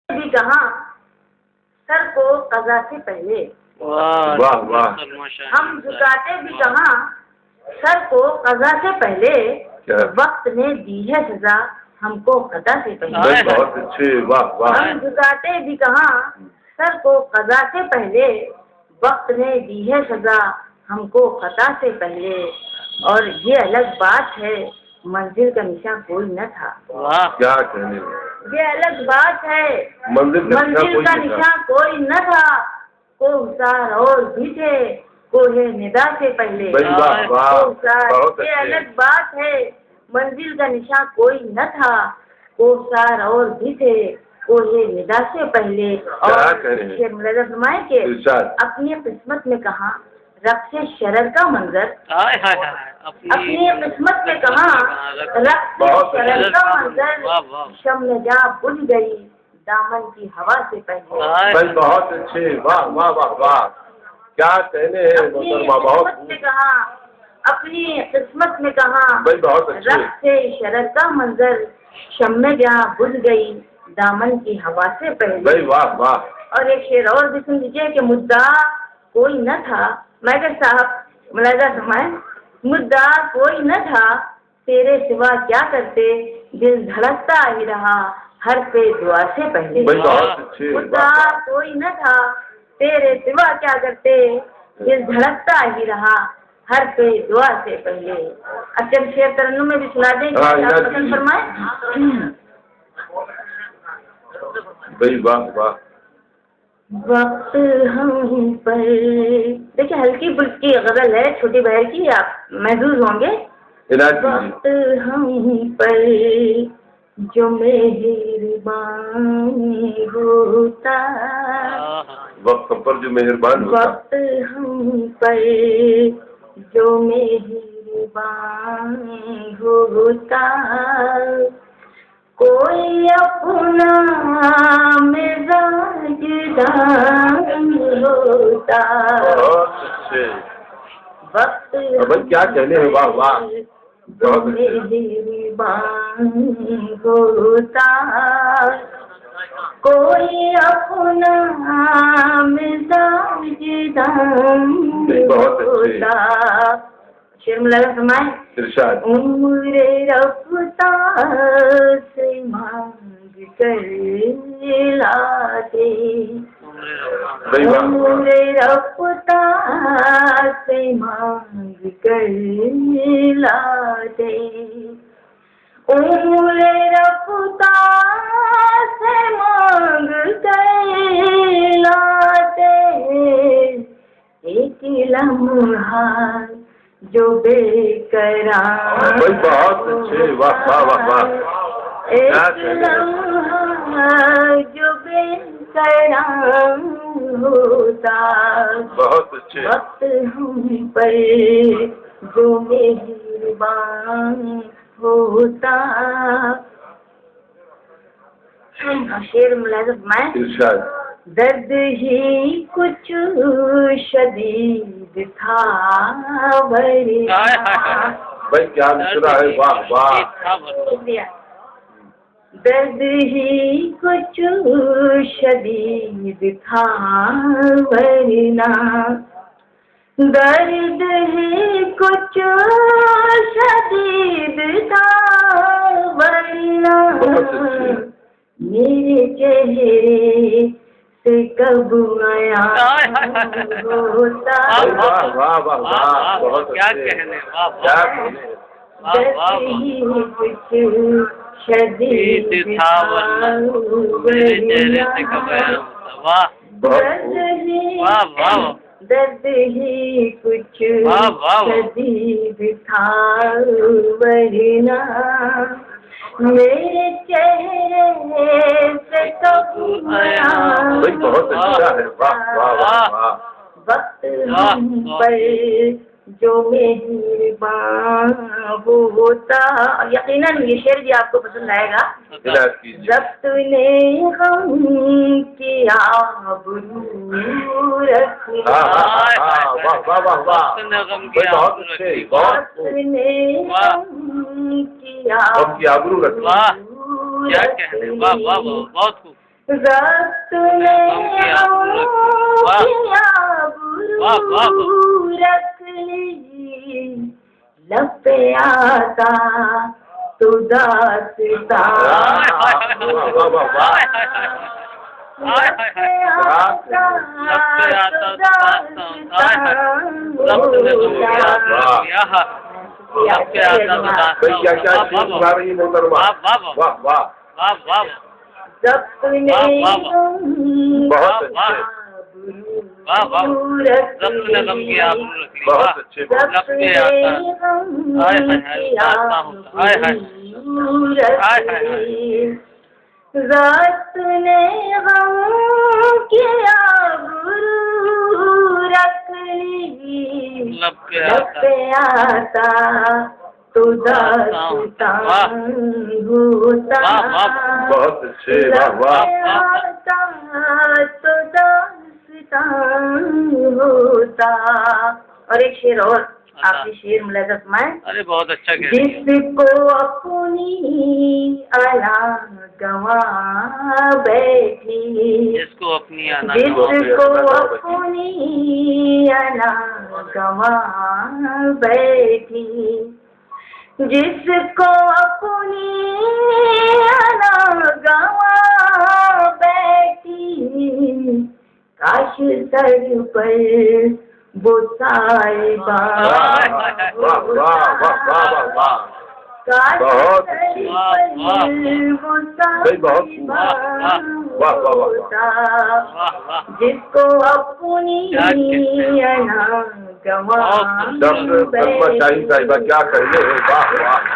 بھی کہاں سر کو قضا سے پہلے، واہ واہ، ہم جھکاتے بھی کہاں سر کو قضا سے پہلے، وقت نے دی ہے سزا ہم کو خطا سے پہلے۔ بہت اچھے، واہ واہ۔ ہم جھکاتے بھی کہاں سر کو قضا سے پہلے، وقت نے دی ہے سزا ہم کو خطا سے پہلے، اور یہ الگ بات ہے منزل کا نشاں کوئی نہ تھا۔ کیا کہنے، یہ الگ بات ہے منزل کا نشاں کوئی نہ تھا، کوثر اور بھی تھے کوہ ندا سے پہلے۔ یہ الگ بات ہے منزل کا نشاں کوئی نہ تھا، کوثر اور بھی تھے کوہ ندا سے پہلے۔ اور ملاحظہ فرمائے کہ اپنی قسمت میں کہاں رقص شرر کا منظر، اپنی قسمت میں کہاں رقص شرر کا منظر، شمع جا بجھ گئی دامن کی ہوا سے پہلے۔ بہت اچھے، واہ واہ واہ واہ، کیا کہنے ہیں محترمہ، بہت کہاں اپنی قسمت میں کہاں بہت اچھے، رقص شرر کا منظر، شمع جا بجھ گئی دامن کی ہوا سے پہلے۔ واہ واہ۔ اور ایک شعر اور بھی سن لیجیے کہ مدعا کوئی نہ تھا، میگر صاحب ملاحظہ فرمائیں، مدعا کوئی نہ تھا تیرے سوا کیا کرتے، دل دھڑکتا ہی رہا ہر پہ دعا سے پہلے۔ مدعا کوئی نہ تھا تیرے سوا کیا کرتے، دل دھڑکتا ہی رہا ہر پہ دعا سے پہلے۔ اچھا شعر ترنم میں بھی سنا دیں کہ آپ پسند فرمائیں۔ واہ واہ۔ وقت ہم پر، دیکھیں ہلکی پھلکی غزل ہے چھوٹی بہر کی، آپ محظوظ ہوں گے۔ وقت ہم پر جو مہربان ہوتا، وقت پر جو مہربان ہوتا، وقت ہم پر جو مہربان ہوتا، کوئی اپنا مزاج دان ہوتا۔ وقت کیا کہنے ہیں، واہ واہ، جو مہربان ہوتا، کوئی اپنا مزاج دان ہوتا۔ شعر ملاحظہ فرمائیں، عمر رفتار سے مانگ کر لاتے، عمر رفتار سے مانگ کر لاتے، عمر رفتار سے مانگ کر لاتے، ایک لمحہ جو بے قرار، بہت اچھے، واہ واہ واہ واہ، ایک لمحہ جو بے قرار ہوتا، بہت اچھے، وقت ہم پر جو مہربان ہوتا۔ شعر ملاحظہ فرمائیں، درد ہی کچھ شدید تھا ورنہ، بھائی کیا مشورہ ہے، واہ واہ، شکریہ، درد ہی کچھ شدید تھا ورنہ، درد ہی کچھ شدید تھا ورنہ، میرے چہرے سے کب آیا ہوتا، کیا کہنے، درد ہی کچھ شدید تھا ورنہ، درد ہی کچھ شدید تھا ورنہ، میرے چہرے سے کب آیا ہوتا، وقت ہم پر جو مہربان ہوتا۔ یقیناً یہ شعر بھی آپ کو پسند آئے گا۔ ضبط نے غم کی آبرو رکھا، وقت نے غم کی آبرو رکھا، کیا کہنے، واہ واہ، بہت خوب۔ رخت نے رکھ لی لب پہ آتا تو داستان بہت اچھے رات نے غم کے آبرو رکھ لی لب پہ آتا تو داستان ہوتا بہت اچھے آتا تو داستان ہوتا. اور ایک شعر اور آپ کی شعر ملاحظہ فرمائیں. ارے بہت اچھا کہہ جس کو اپنی انا گواں بیٹھی جس کو اپنی انا گواں بیٹھی جس کو اپنی انا گواں بیٹھی کاش سر پر وہ صاحبہ بہت جس کو اپنی انا گواں صاحبہ کیا کہیے. واہ واہ.